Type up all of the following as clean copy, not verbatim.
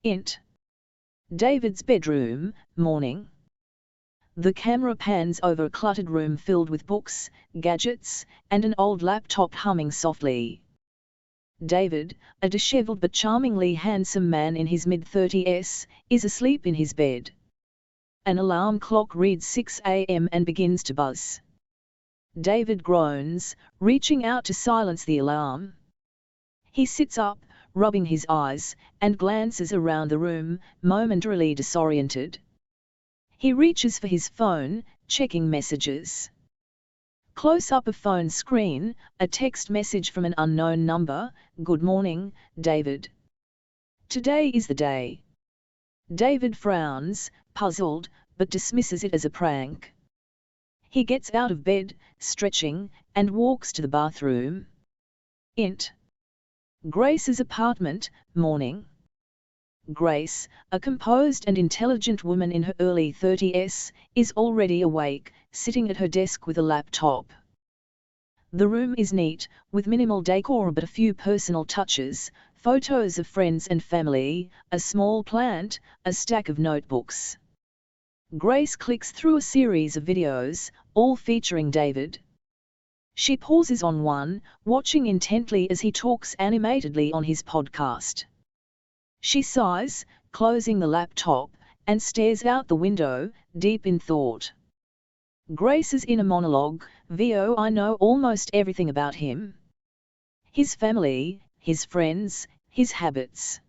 Int. David's bedroom, morning. The camera pans over a cluttered room filled with books, gadgets, and an old laptop humming softly. David, a disheveled but charmingly handsome man in his mid-30s, is asleep in his bed. An alarm clock reads 6 a.m. and begins to buzz. David groans, reaching out to silence the alarm. He sits up, rubbing his eyes, and glances around the room, momentarily disoriented. He reaches for his phone, checking messages. Close up a phone screen, a text message from an unknown number. "Good morning, David. Today is the day." David frowns, puzzled, but dismisses it as a prank. He gets out of bed, stretching, and walks to the bathroom. Int. Grace's apartment, morning. Grace, a composed and intelligent woman in her early 30s, is already awake, sitting at her desk with a laptop. The room is neat, with minimal decor but a few personal touches: photos of friends and family, a small plant, a stack of notebooks. Grace clicks through a series of videos, all featuring David. She pauses on one, watching intently as he talks animatedly on his podcast. She sighs, closing the laptop, and stares out the window, deep in thought. Grace's inner monologue: "VO, I know almost everything about him. His family, his friends, his habits.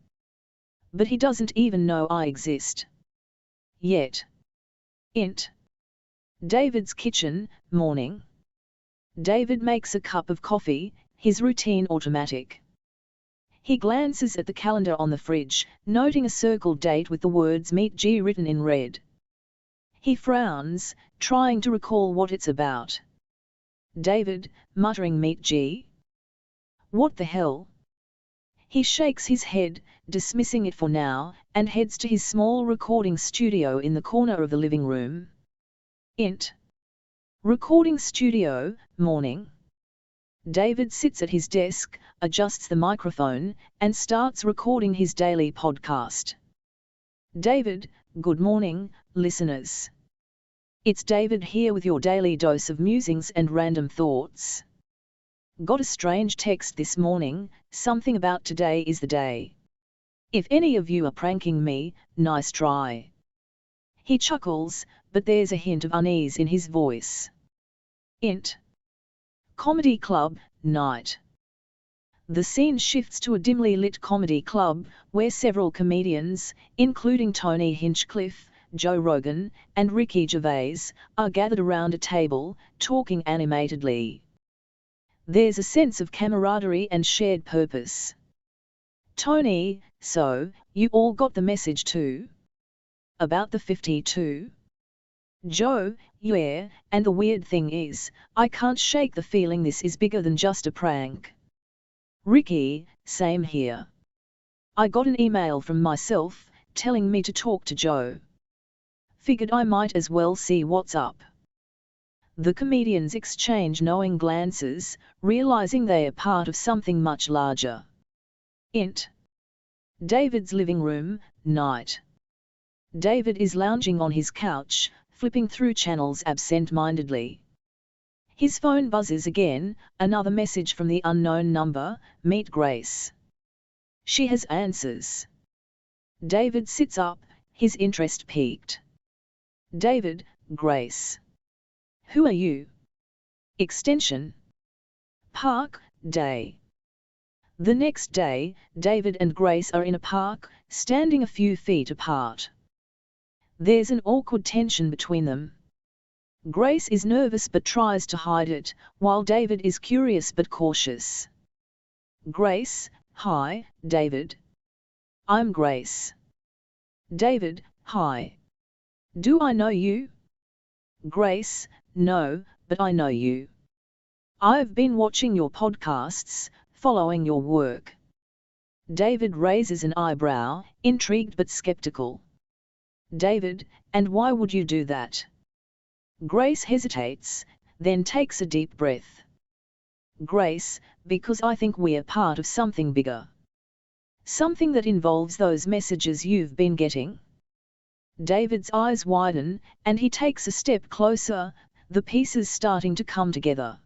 But he doesn't even know I exist. Yet." Int. David's kitchen, morning. David makes a cup of coffee, his routine automatic. He glances at the calendar on the fridge, noting a circled date with the words "Meet G" written in red. He frowns, trying to recall what it's about. David, muttering "Meet G? What the hell?" He shakes his head, dismissing it for now, and heads to his small recording studio in the corner of the living room. Int. Recording studio, morning. David sits at his desk, adjusts the microphone, and starts recording his daily podcast. David, good morning, listeners. It's David here with your daily dose of musings and random thoughts. Got a strange text this morning, something about today is the day. If any of you are pranking me, nice try. He chuckles, but there's a hint of unease in his voice. Int. Comedy club, night. The scene shifts to a dimly lit comedy club, where several comedians, including Tony Hinchcliffe, Joe Rogan, and Ricky Gervais, are gathered around a table, talking animatedly. There's a sense of camaraderie and shared purpose. Tony, so, you all got the message too? About the 52? Joe, yeah, and the weird thing is, I can't shake the feeling this is bigger than just a prank. Ricky, same here. I got an email from myself, telling me to talk to Joe. Figured I might as well see what's up. The comedians exchange knowing glances, realizing they are part of something much larger. Int. David's living room, night. David is lounging on his couch, flipping through channels absent-mindedly. His phone buzzes again, another message from the unknown number: "Meet Grace." She has answers. David sits up, his interest piqued. David, Grace. Who are you? Extension. Park, day. The next day, David and Grace are in a park, standing a few feet apart. There's an awkward tension between them. Grace is nervous but tries to hide it, while David is curious but cautious. Grace, hi, David. I'm Grace. David, hi. Do I know you? Grace, no, but I know you. I've been watching your podcasts, following your work. David raises an eyebrow, intrigued but skeptical. David, and why would you do that? Grace hesitates, then takes a deep breath. Grace, because I think we're part of something bigger. Something that involves those messages you've been getting. David's eyes widen, and he takes a step closer, the pieces starting to come together.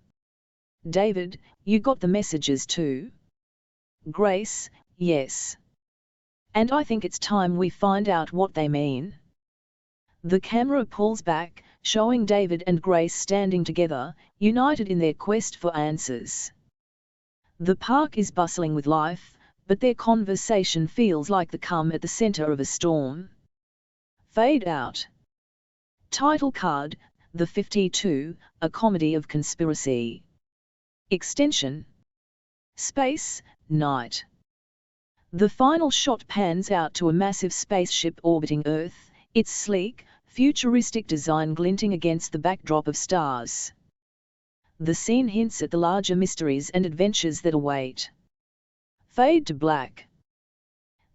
David, you got the messages too? Grace, yes. And I think it's time we find out what they mean. The camera pulls back, showing David and Grace standing together, united in their quest for answers. The park is bustling with life, but their conversation feels like the calm at the center of a storm. Fade out. Title card, The 52, A Comedy of Conspiracy. Extension. Space, night. The final shot pans out to a massive spaceship orbiting Earth, its sleek, futuristic design glinting against the backdrop of stars. The scene hints at the larger mysteries and adventures that await. Fade to black.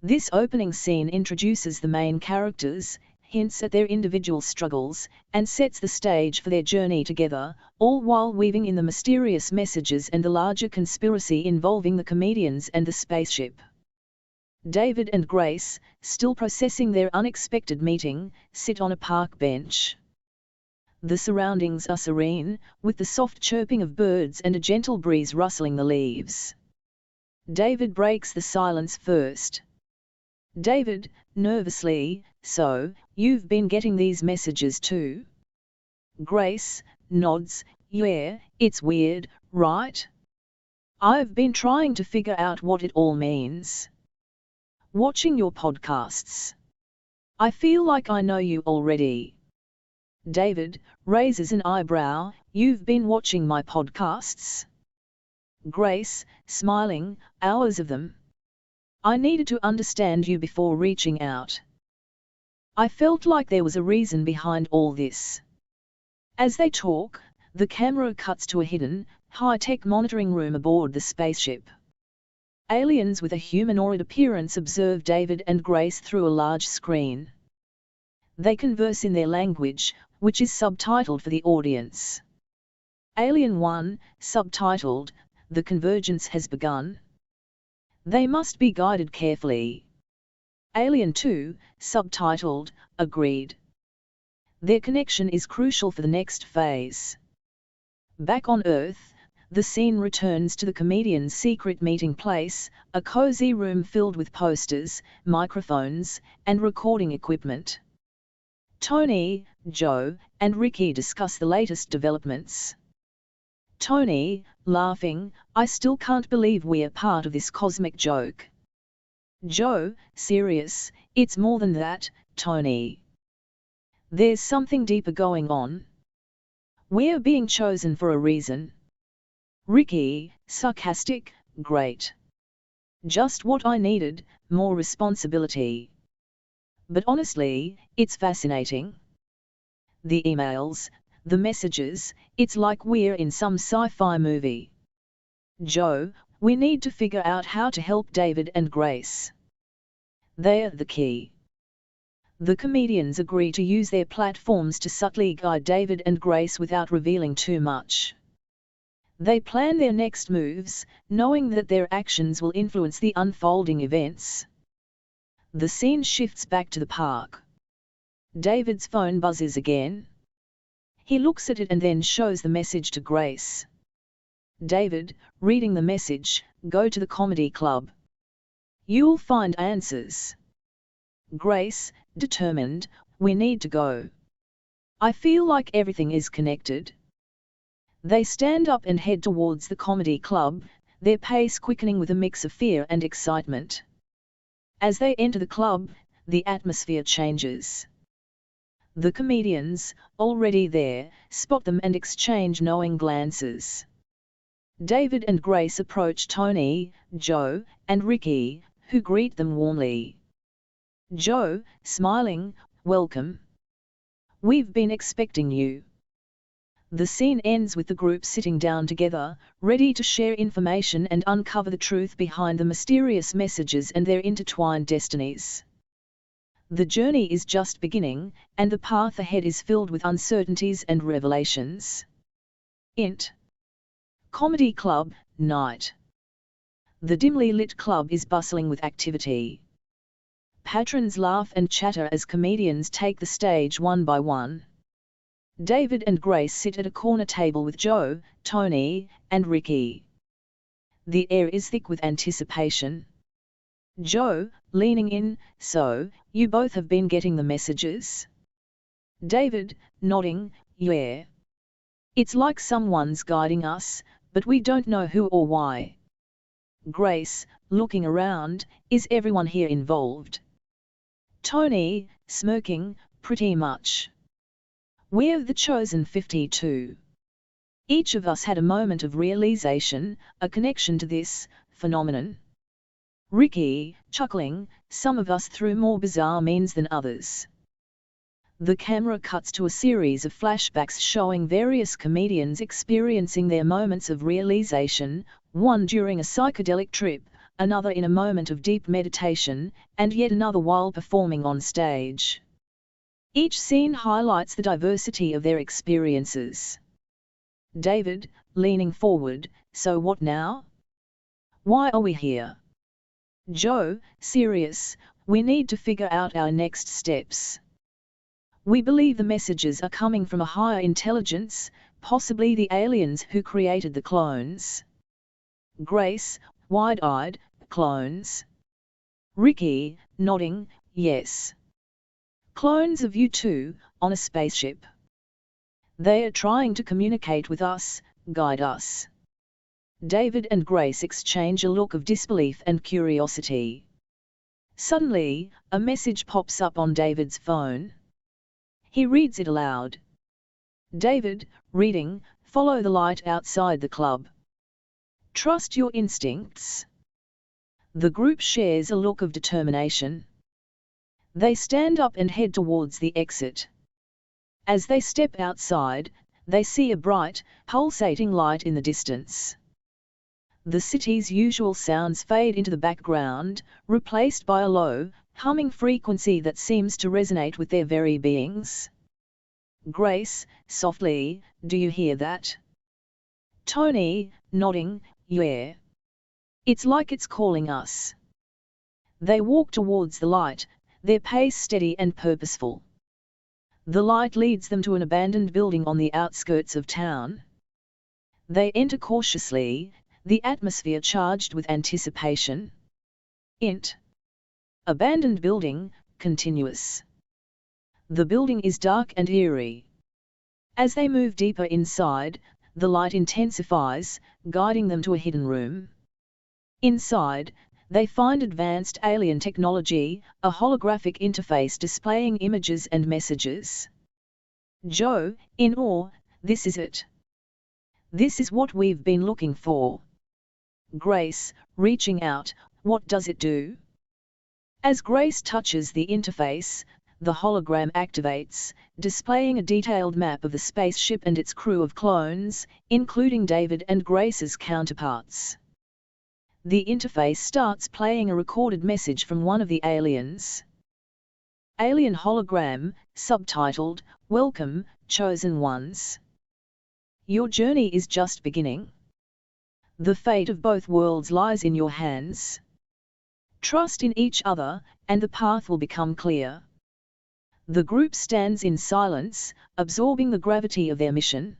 This opening scene introduces the main characters, hints at their individual struggles, and sets the stage for their journey together, all while weaving in the mysterious messages and the larger conspiracy involving the comedians and the spaceship. David and Grace, still processing their unexpected meeting, sit on a park bench. The surroundings are serene, with the soft chirping of birds and a gentle breeze rustling the leaves. David breaks the silence first. David, nervously, so, you've been getting these messages too? Grace, nods, yeah, it's weird, right? I've been trying to figure out what it all means. Watching your podcasts. I feel like I know you already. David, raises an eyebrow, you've been watching my podcasts? Grace, smiling, hours of them. I needed to understand you before reaching out. I felt like there was a reason behind all this. As they talk, the camera cuts to a hidden, high-tech monitoring room aboard the spaceship. Aliens with a humanoid appearance observe David and Grace through a large screen. They converse in their language, which is subtitled for the audience. Alien 1, subtitled, The Convergence Has Begun. They must be guided carefully. Alien 2, subtitled, Agreed. Their connection is crucial for the next phase. Back on Earth, the scene returns to the comedian's secret meeting place, a cozy room filled with posters, microphones, and recording equipment. Tony, Joe, and Ricky discuss the latest developments. Tony, laughing, I still can't believe we're part of this cosmic joke. Joe, serious, it's more than that, Tony. There's something deeper going on. We're being chosen for a reason. Ricky, sarcastic, great. Just what I needed, more responsibility. But honestly, it's fascinating. The emails, the messages, it's like we're in some sci-fi movie. Joe, we need to figure out how to help David and Grace. They're the key. The comedians agree to use their platforms to subtly guide David and Grace without revealing too much. They plan their next moves, knowing that their actions will influence the unfolding events. The scene shifts back to the park. David's phone buzzes again. He looks at it and then shows the message to Grace. David, reading the message, go to the comedy club. You'll find answers. Grace, determined, we need to go. I feel like everything is connected. They stand up and head towards the comedy club, their pace quickening with a mix of fear and excitement. As they enter the club, the atmosphere changes. The comedians, already there, spot them and exchange knowing glances. David and Grace approach Tony, Joe, and Ricky, who greet them warmly. Joe, smiling, welcome. We've been expecting you. The scene ends with the group sitting down together, ready to share information and uncover the truth behind the mysterious messages and their intertwined destinies. The journey is just beginning, and the path ahead is filled with uncertainties and revelations. Int. Comedy Club, Night. The dimly lit club is bustling with activity. Patrons laugh and chatter as comedians take the stage one by one. David and Grace sit at a corner table with Joe, Tony, and Ricky. The air is thick with anticipation. Joe, leaning in, "So, you both have been getting the messages?" David, nodding, "Yeah. It's like someone's guiding us, but we don't know who or why." Grace, looking around, "Is everyone here involved?" Tony, smirking, "Pretty much. We're the chosen 52. Each of us had a moment of realization, a connection to this phenomenon." Ricky, chuckling, "Some of us through more bizarre means than others." The camera cuts to a series of flashbacks showing various comedians experiencing their moments of realization, one during a psychedelic trip, another in a moment of deep meditation, and yet another while performing on stage. Each scene highlights the diversity of their experiences. David, leaning forward, "So what now? Why are we here?" Joe, serious, "We need to figure out our next steps. We believe the messages are coming from a higher intelligence, possibly the aliens who created the clones." Grace, wide-eyed, "Clones?" Ricky, nodding, "Yes. Clones of you two, on a spaceship. They are trying to communicate with us, guide us." David and Grace exchange a look of disbelief and curiosity. Suddenly, a message pops up on David's phone. He reads it aloud. David, reading, "Follow the light outside the club. Trust your instincts." The group shares a look of determination. They stand up and head towards the exit. As they step outside, they see a bright, pulsating light in the distance. The city's usual sounds fade into the background, replaced by a low, humming frequency that seems to resonate with their very beings. Grace, softly, "Do you hear that?" Tony, nodding, "Yeah. It's like it's calling us." They walk towards the light, their pace steady and purposeful. The light leads them to an abandoned building on the outskirts of town. They enter cautiously, the atmosphere charged with anticipation. Int. Abandoned building, continuous. The building is dark and eerie. As they move deeper inside, the light intensifies, guiding them to a hidden room. Inside, they find advanced alien technology, a holographic interface displaying images and messages. Joe, in awe, "This is it. This is what we've been looking for." Grace, reaching out, "What does it do?" As Grace touches the interface, the hologram activates, displaying a detailed map of the spaceship and its crew of clones, including David and Grace's counterparts. The interface starts playing a recorded message from one of the aliens. Alien hologram, subtitled, "Welcome, chosen ones. Your journey is just beginning. The fate of both worlds lies in your hands. Trust in each other, and the path will become clear." The group stands in silence, absorbing the gravity of their mission.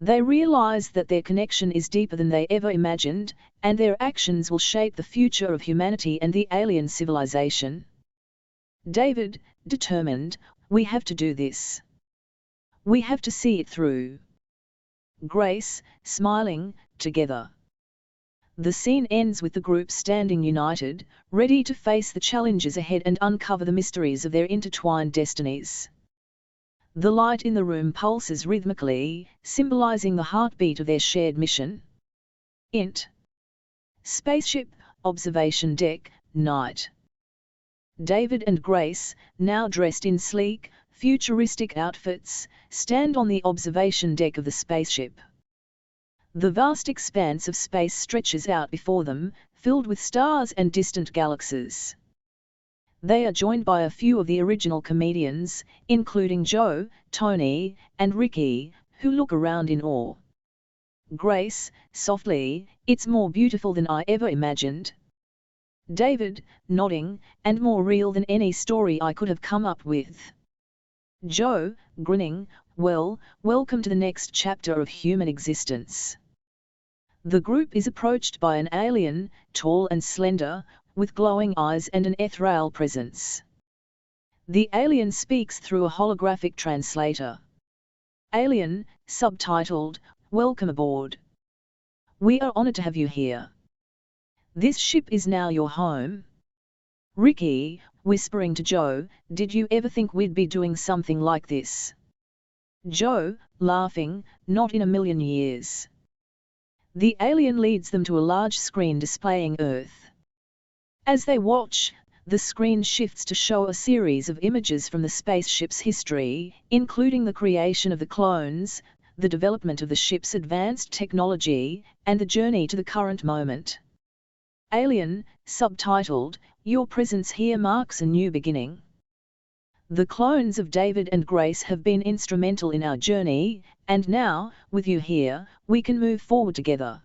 They realize that their connection is deeper than they ever imagined, and their actions will shape the future of humanity and the alien civilization. David, determined, "We have to do this. We have to see it through." Grace, smiling, "Together." The scene ends with the group standing united, ready to face the challenges ahead and uncover the mysteries of their intertwined destinies. The light in the room pulses rhythmically, symbolizing the heartbeat of their shared mission. Int. Spaceship, observation deck, night. David and Grace, now dressed in sleek, futuristic outfits, stand on the observation deck of the spaceship. The vast expanse of space stretches out before them, filled with stars and distant galaxies. They are joined by a few of the original comedians, including Joe, Tony, and Ricky, who look around in awe. Grace, softly, it's more beautiful than I ever imagined. David, nodding, and more real than any story I could have come up with. Joe, grinning, well, welcome to the next chapter of human existence. The group is approached by an alien, tall and slender, with glowing eyes and an ethereal presence. The alien speaks through a holographic translator. Alien, subtitled, "Welcome aboard. We are honored to have you here. This ship is now your home." Ricky, whispering to Joe, "Did you ever think we'd be doing something like this?" Joe, laughing, "Not in a million years." The alien leads them to a large screen displaying Earth. As they watch, the screen shifts to show a series of images from the spaceship's history, including the creation of the clones, the development of the ship's advanced technology, and the journey to the current moment. Alien, subtitled, "Your presence here marks a new beginning. The clones of David and Grace have been instrumental in our journey, and now, with you here, we can move forward together."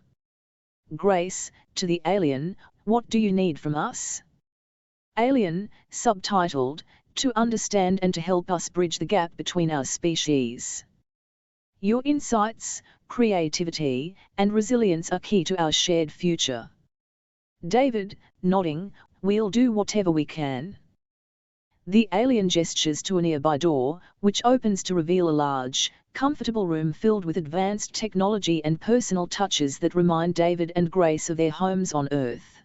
Grace, to the alien, "What do you need from us?" Alien, subtitled, "To understand and to help us bridge the gap between our species. Your insights, creativity, and resilience are key to our shared future." David, nodding, "We'll do whatever we can." The alien gestures to a nearby door, which opens to reveal a large, comfortable room filled with advanced technology and personal touches that remind David and Grace of their homes on Earth.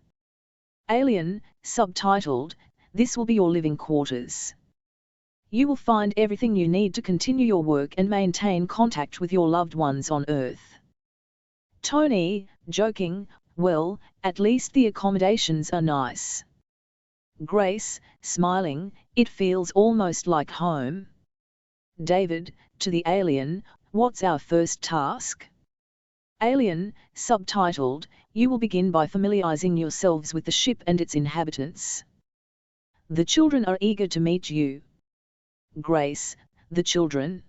Alien, subtitled, "This will be your living quarters. You will find everything you need to continue your work and maintain contact with your loved ones on Earth." Tony, joking, "Well, at least the accommodations are nice." Grace, smiling, "It feels almost like home." David, to the alien, "What's our first task?" Alien, subtitled, "You will begin by familiarizing yourselves with the ship and its inhabitants. The children are eager to meet you." Grace, "The children?"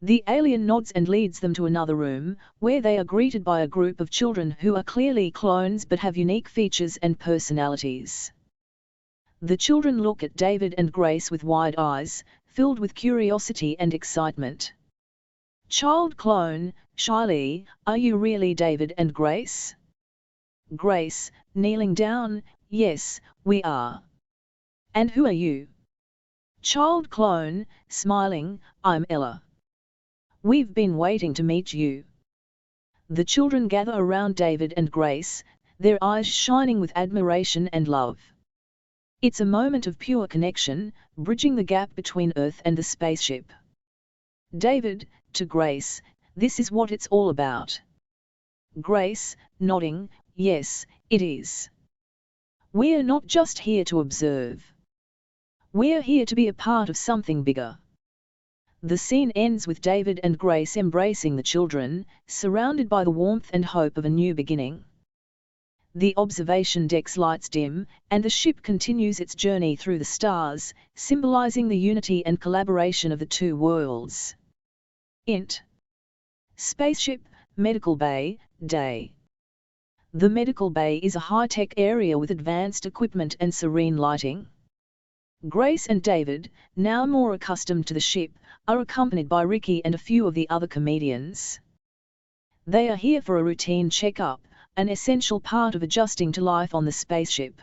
The alien nods and leads them to another room, where they are greeted by a group of children who are clearly clones but have unique features and personalities. The children look at David and Grace with wide eyes, filled with curiosity and excitement. Child clone, shyly, "Are you really David and Grace?" Grace, kneeling down, "Yes, we are." "And who are you?" Child clone, smiling, "I'm Ella. We've been waiting to meet you." The children gather around David and Grace, their eyes shining with admiration and love. It's a moment of pure connection, bridging the gap between Earth and the spaceship. David, to Grace, "This is what it's all about." Grace, nodding, "Yes, it is. We're not just here to observe. We're here to be a part of something bigger." The scene ends with David and Grace embracing the children, surrounded by the warmth and hope of a new beginning. The observation deck's lights dim, and the ship continues its journey through the stars, symbolizing the unity and collaboration of the two worlds. Int. Spaceship, Medical Bay, Day. The medical bay is a high-tech area with advanced equipment and serene lighting. Grace and David, now more accustomed to the ship, are accompanied by Ricky and a few of the other comedians. They are here for a routine checkup, an essential part of adjusting to life on the spaceship.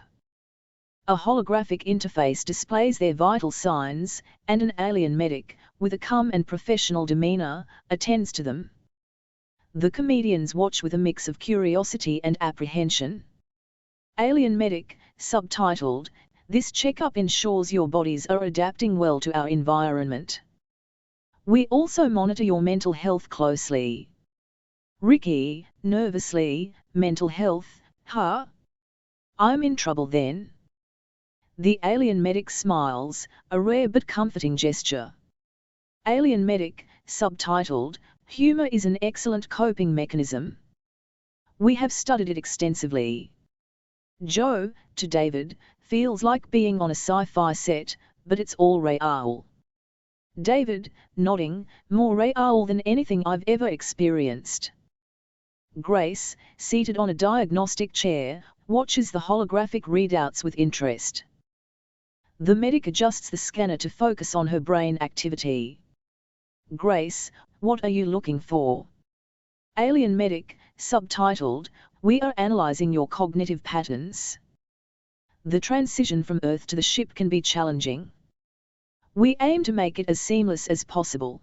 A holographic interface displays their vital signs, and an alien medic, with a calm and professional demeanor, attends to them. The comedians watch with a mix of curiosity and apprehension. Alien medic, subtitled, "This checkup ensures your bodies are adapting well to our environment. We also monitor your mental health closely." Ricky, nervously, "Mental health, huh? I'm in trouble then." The alien medic smiles, a rare but comforting gesture. Alien medic, subtitled, "Humor is an excellent coping mechanism. We have studied it extensively." Joe, to David, "Feels like being on a sci-fi set, but it's all real." David, nodding, "More real than anything I've ever experienced." Grace, seated on a diagnostic chair, watches the holographic readouts with interest. The medic adjusts the scanner to focus on her brain activity. Grace, what are you looking for? Alien medic, subtitled, we are analyzing your cognitive patterns. The transition from Earth to the ship can be challenging. We aim to make it as seamless as possible.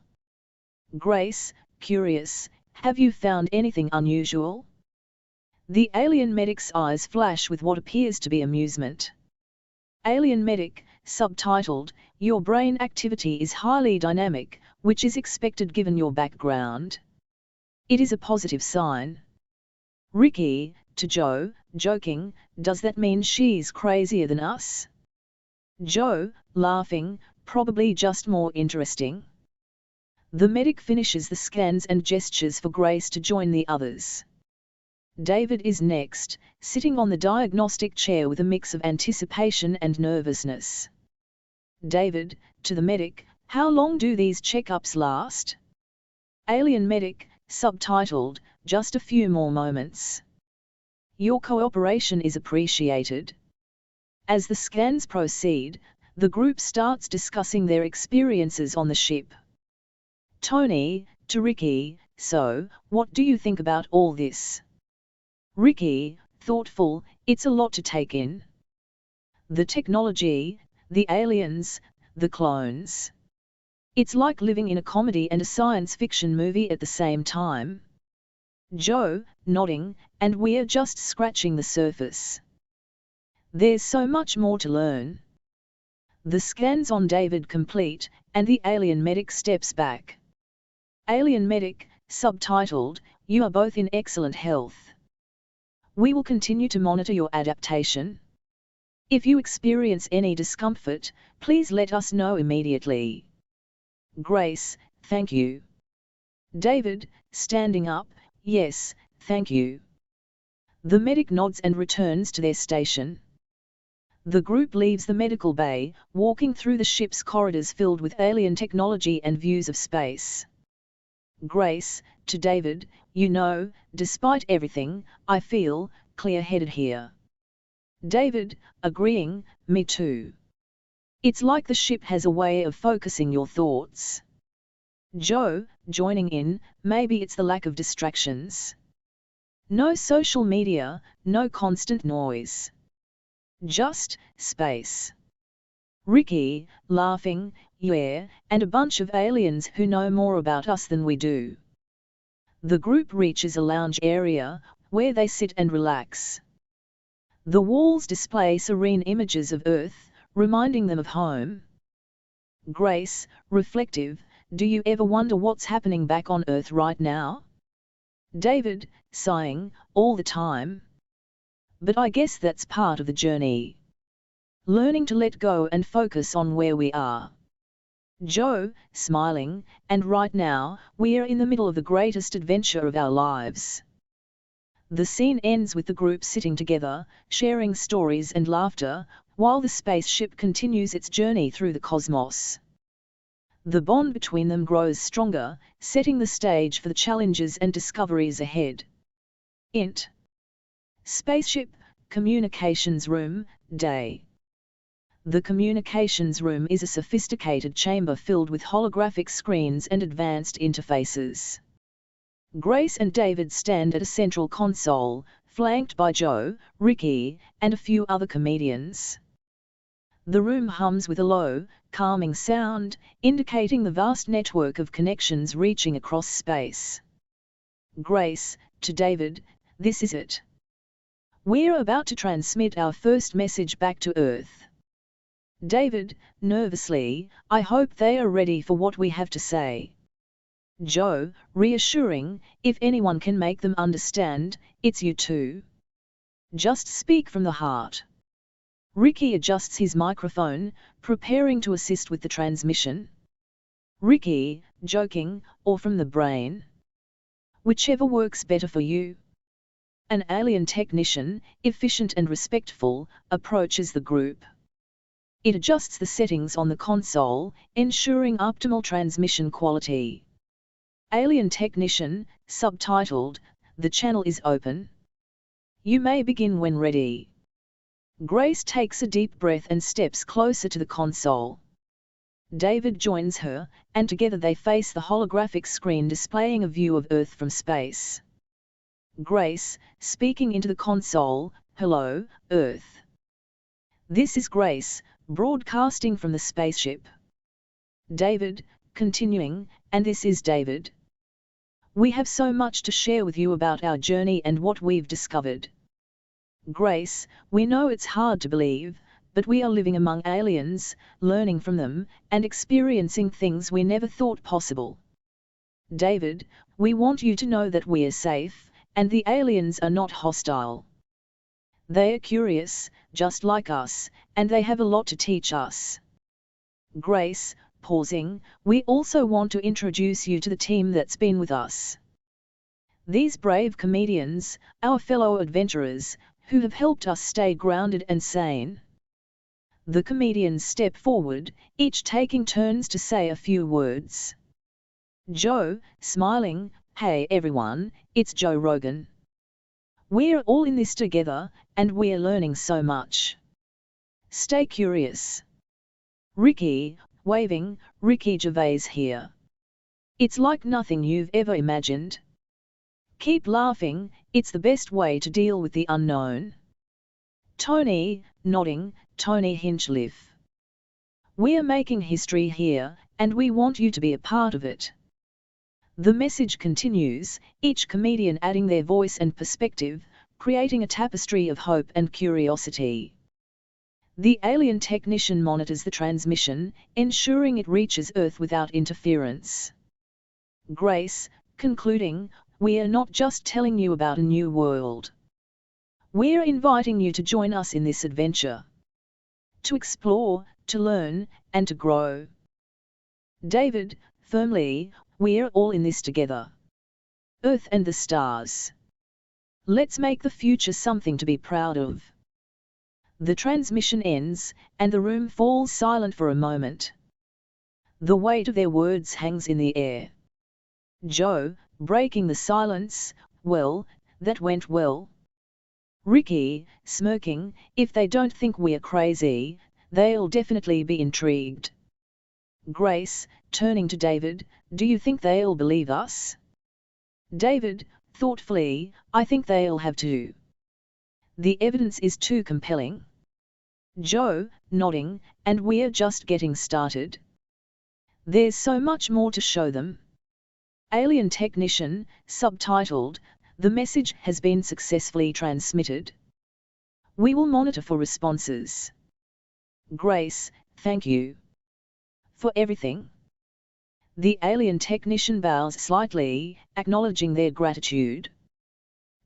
Grace, curious, have you found anything unusual? The alien medic's eyes flash with what appears to be amusement. Alien medic, subtitled, your brain activity is highly dynamic, which is expected given your background. It is a positive sign. Ricky, to Joe, joking, does that mean she's crazier than us? Joe, laughing, probably just more interesting. The medic finishes the scans and gestures for Grace to join the others. David is next, sitting on the diagnostic chair with a mix of anticipation and nervousness. David, to the medic, how long do these checkups last? Alien medic, subtitled, just a few more moments. Your cooperation is appreciated. As the scans proceed, the group starts discussing their experiences on the ship. Tony, to Ricky, so, what do you think about all this? Ricky, thoughtful, it's a lot to take in. The technology, the aliens, the clones. It's like living in a comedy and a science fiction movie at the same time. Joe, nodding, and we're just scratching the surface. There's so much more to learn. The scans on David complete, and the alien medic steps back. Alien medic, subtitled, you are both in excellent health. We will continue to monitor your adaptation. If you experience any discomfort, please let us know immediately. Grace, thank you. David, standing up, yes, thank you. The medic nods and returns to their station. The group leaves the medical bay, walking through the ship's corridors filled with alien technology and views of space. Grace, to David, you know, despite everything, I feel clear-headed here. David, agreeing, me too. It's like the ship has a way of focusing your thoughts. Joe, joining in, maybe it's the lack of distractions. No social media, no constant noise. Just space. Ricky, laughing, yeah, and a bunch of aliens who know more about us than we do. The group reaches a lounge area, where they sit and relax. The walls display serene images of Earth, reminding them of home. Grace, reflective, do you ever wonder what's happening back on Earth right now? David, sighing, all the time. But I guess that's part of the journey. Learning to let go and focus on where we are. Joe, smiling, and right now, we are in the middle of the greatest adventure of our lives. The scene ends with the group sitting together, sharing stories and laughter, while the spaceship continues its journey through the cosmos. The bond between them grows stronger, setting the stage for the challenges and discoveries ahead. Int. Spaceship, Communications Room, Day. The communications room is a sophisticated chamber filled with holographic screens and advanced interfaces. Grace and David stand at a central console, flanked by Joe, Ricky, and a few other comedians. The room hums with a low, calming sound, indicating the vast network of connections reaching across space. Grace, to David, this is it. We're about to transmit our first message back to Earth. David, nervously, I hope they are ready for what we have to say. Joe, reassuring, if anyone can make them understand, it's you two. Just speak from the heart. Ricky adjusts his microphone, preparing to assist with the transmission. Ricky, joking, or from the brain? Whichever works better for you. An alien technician, efficient and respectful, approaches the group. It adjusts the settings on the console, ensuring optimal transmission quality. Alien technician, subtitled, the channel is open. You may begin when ready. Grace takes a deep breath and steps closer to the console. David joins her, and together they face the holographic screen displaying a view of Earth from space. Grace, speaking into the console, "Hello, Earth. This is Grace, broadcasting from the spaceship." David, continuing, "And this is David. We have so much to share with you about our journey and what we've discovered. Grace, we know it's hard to believe, but we are living among aliens, learning from them, and experiencing things we never thought possible. David, we want you to know that we are safe, and the aliens are not hostile. They are curious, just like us, and they have a lot to teach us. Grace, pausing, we also want to introduce you to the team that's been with us. These brave comedians, our fellow adventurers, who have helped us stay grounded and sane." The comedians step forward, each taking turns to say a few words. Joe, smiling, "Hey everyone, it's Joe Rogan. We're all in this together, and we're learning so much. Stay curious." Ricky, waving, "Ricky Gervais here. It's like nothing you've ever imagined. Keep laughing, it's the best way to deal with the unknown." Tony, nodding, "Tony Hinchcliffe. We're making history here, and we want you to be a part of it." The message continues, each comedian adding their voice and perspective, creating a tapestry of hope and curiosity. The alien technician monitors the transmission, ensuring it reaches Earth without interference. Grace, concluding, "We are not just telling you about a new world. We're inviting you to join us in this adventure. To explore, to learn, and to grow." David, firmly, "We're all in this together. Earth and the stars. Let's make the future something to be proud of." The transmission ends, and the room falls silent for a moment. The weight of their words hangs in the air. Joe, breaking the silence, "Well, that went well." Ricky, smirking, "If they don't think we're crazy, they'll definitely be intrigued." Grace, turning to David, "Do you think they'll believe us?" David, thoughtfully, "I think they'll have to. The evidence is too compelling." Joe, nodding, "And we're just getting started. There's so much more to show them." Alien technician, subtitled, "The message has been successfully transmitted. We will monitor for responses." Grace, "Thank you for everything." The alien technician bows slightly, acknowledging their gratitude.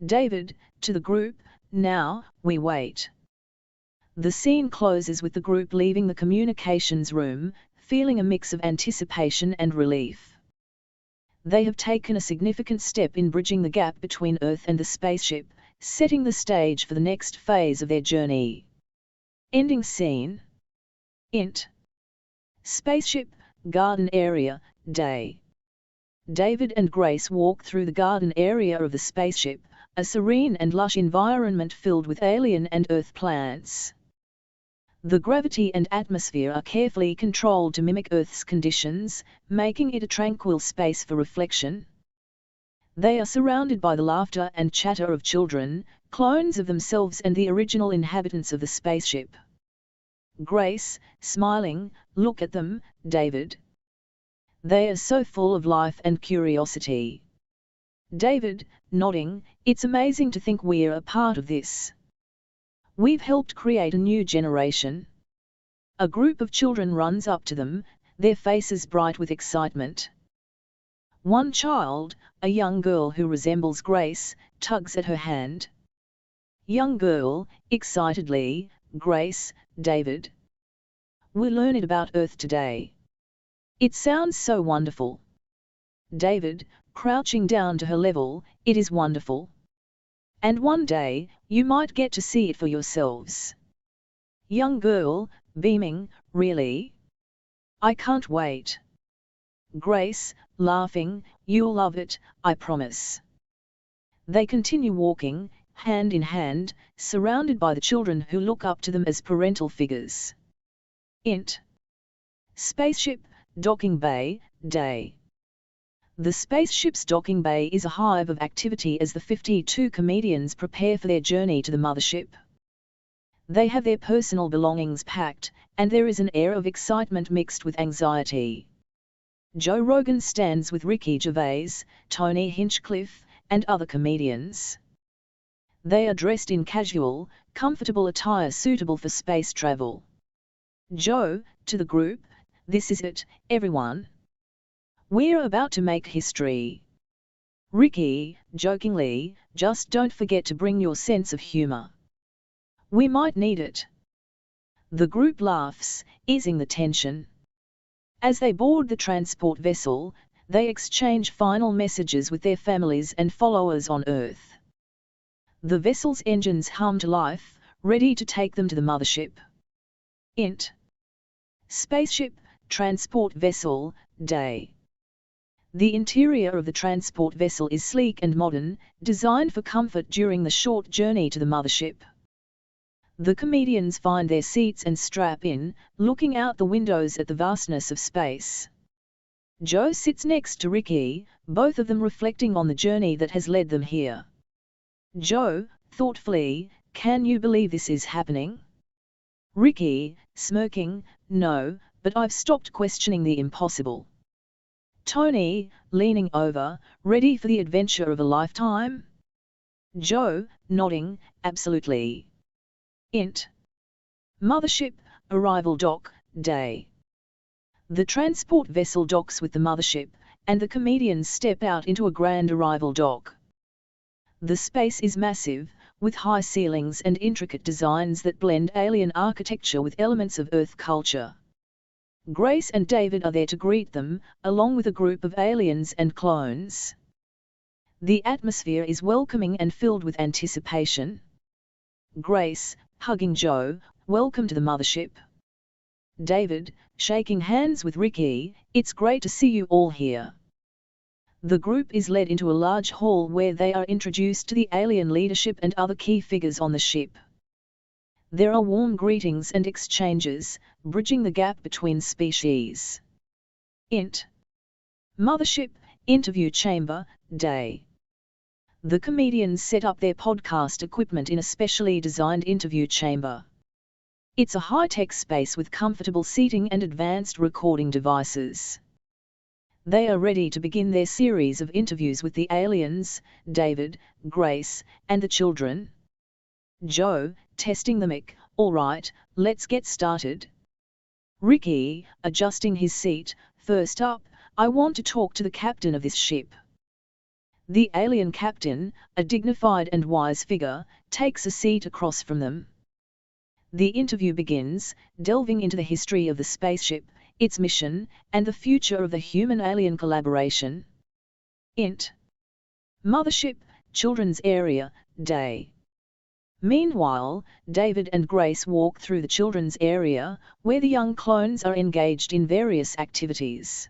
David, to the group, "Now, we wait." The scene closes with the group leaving the communications room, feeling a mix of anticipation and relief. They have taken a significant step in bridging the gap between Earth and the spaceship, setting the stage for the next phase of their journey. Ending scene. Int. Spaceship, garden area, day. David and Grace walk through the garden area of the spaceship, a serene and lush environment filled with alien and Earth plants. The gravity and atmosphere are carefully controlled to mimic Earth's conditions, making it a tranquil space for reflection. They are surrounded by the laughter and chatter of children, clones of themselves and the original inhabitants of the spaceship. Grace, smiling, "Look at them, David. They are so full of life and curiosity." David, nodding, "It's amazing to think we're a part of this. We've helped create a new generation." A group of children runs up to them, their faces bright with excitement. One child, a young girl who resembles Grace, tugs at her hand. Young girl, excitedly, "Grace, David. We learned about Earth today. It sounds so wonderful." David, crouching down to her level, "It is wonderful. And one day, you might get to see it for yourselves." Young girl, beaming, "Really? I can't wait." Grace, laughing, "You'll love it, I promise." They continue walking, hand in hand, surrounded by the children who look up to them as parental figures. Int. Spaceship, docking bay, day. The spaceship's docking bay is a hive of activity as the 52 comedians prepare for their journey to the mothership. They have their personal belongings packed, and there is an air of excitement mixed with anxiety. Joe Rogan stands with Ricky Gervais, Tony Hinchcliffe, and other comedians. They are dressed in casual, comfortable attire suitable for space travel. Joe, to the group, "This is it, everyone. We're about to make history." Ricky, jokingly, "Just don't forget to bring your sense of humor. We might need it." The group laughs, easing the tension. As they board the transport vessel, they exchange final messages with their families and followers on Earth. The vessel's engines hum to life, ready to take them to the mothership. Int. Spaceship, transport vessel, day. The interior of the transport vessel is sleek and modern, designed for comfort during the short journey to the mothership. The comedians find their seats and strap in, looking out the windows at the vastness of space. Joe sits next to Ricky, both of them reflecting on the journey that has led them here. Joe, thoughtfully, "Can you believe this is happening?" Ricky, smirking, "No, but I've stopped questioning the impossible." Tony, leaning over, "Ready for the adventure of a lifetime?" Joe, nodding, "Absolutely." Int. Mothership, arrival dock, day. The transport vessel docks with the mothership, and the comedians step out into a grand arrival dock. The space is massive, with high ceilings and intricate designs that blend alien architecture with elements of Earth culture. Grace and David are there to greet them, along with a group of aliens and clones. The atmosphere is welcoming and filled with anticipation. Grace, hugging Joe, "Welcome to the mothership." David, shaking hands with Ricky, "It's great to see you all here." The group is led into a large hall where they are introduced to the alien leadership and other key figures on the ship. There are warm greetings and exchanges, bridging the gap between species. Int. Mothership, interview chamber, day. The comedians set up their podcast equipment in a specially designed interview chamber. It's a high-tech space with comfortable seating and advanced recording devices. They are ready to begin their series of interviews with the aliens, David, Grace, and the children. Joe, testing the mic, "All right, let's get started." Ricky, adjusting his seat, "First up, I want to talk to the captain of this ship." The alien captain, a dignified and wise figure, takes a seat across from them. The interview begins, delving into the history of the spaceship, its mission, and the future of the human-alien collaboration. Int. Mothership, children's area, day. Meanwhile, David and Grace walk through the children's area, where the young clones are engaged in various activities.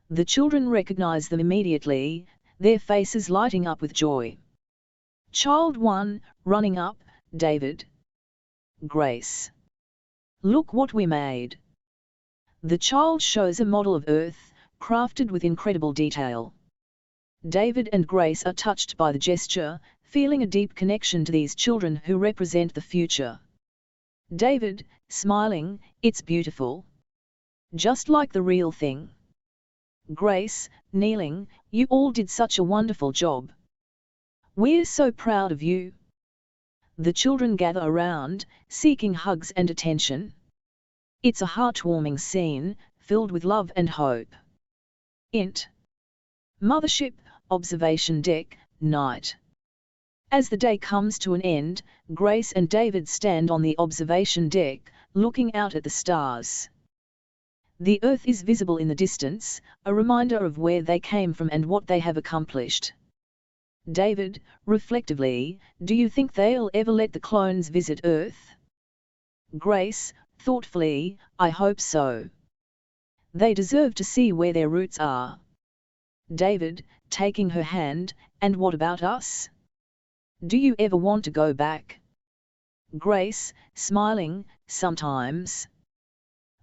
The children recognize them immediately, their faces lighting up with joy. Child 1, running up, David. Grace. "Look what we made." The child shows a model of Earth, crafted with incredible detail. David and Grace are touched by the gesture, feeling a deep connection to these children who represent the future. David, smiling, "It's beautiful. Just like the real thing." Grace, kneeling, "You all did such a wonderful job. We're so proud of you." The children gather around, seeking hugs and attention. It's a heartwarming scene, filled with love and hope. Int. Mothership, observation deck, night. As the day comes to an end, Grace and David stand on the observation deck, looking out at the stars. The Earth is visible in the distance, a reminder of where they came from and what they have accomplished. David, reflectively, "Do you think they'll ever let the clones visit Earth?" Grace, thoughtfully, "I hope so. They deserve to see where their roots are." David, taking her hand, And what about us? Do you ever want to go back? Grace, smiling, sometimes.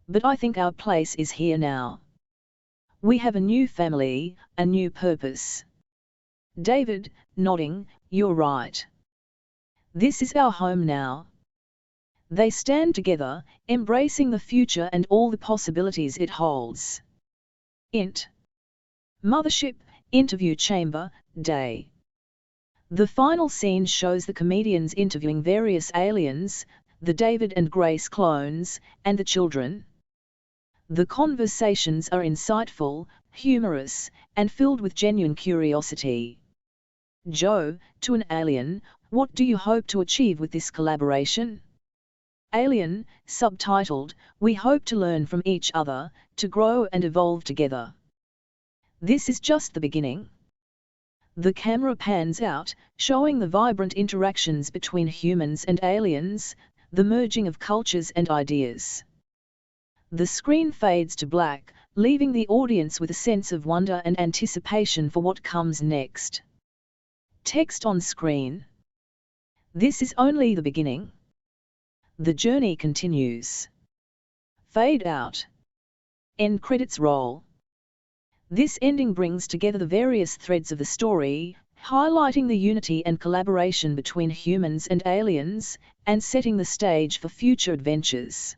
But I think our place is here now. We have a new family, a new purpose. David, nodding, you're right. This is our home now. They stand together, embracing the future and all the possibilities it holds. Int. Mothership, interview chamber, day. The final scene shows the comedians interviewing various aliens, the David and Grace clones, and the children. The conversations are insightful, humorous, and filled with genuine curiosity. Joe, to an alien, what do you hope to achieve with this collaboration? Alien, subtitled, we hope to learn from each other, to grow and evolve together. This is just the beginning. The camera pans out, showing the vibrant interactions between humans and aliens, the merging of cultures and ideas. The screen fades to black, leaving the audience with a sense of wonder and anticipation for what comes next. Text on screen. This is only the beginning. The journey continues. Fade out. End credits roll. This ending brings together the various threads of the story, highlighting the unity and collaboration between humans and aliens, and setting the stage for future adventures.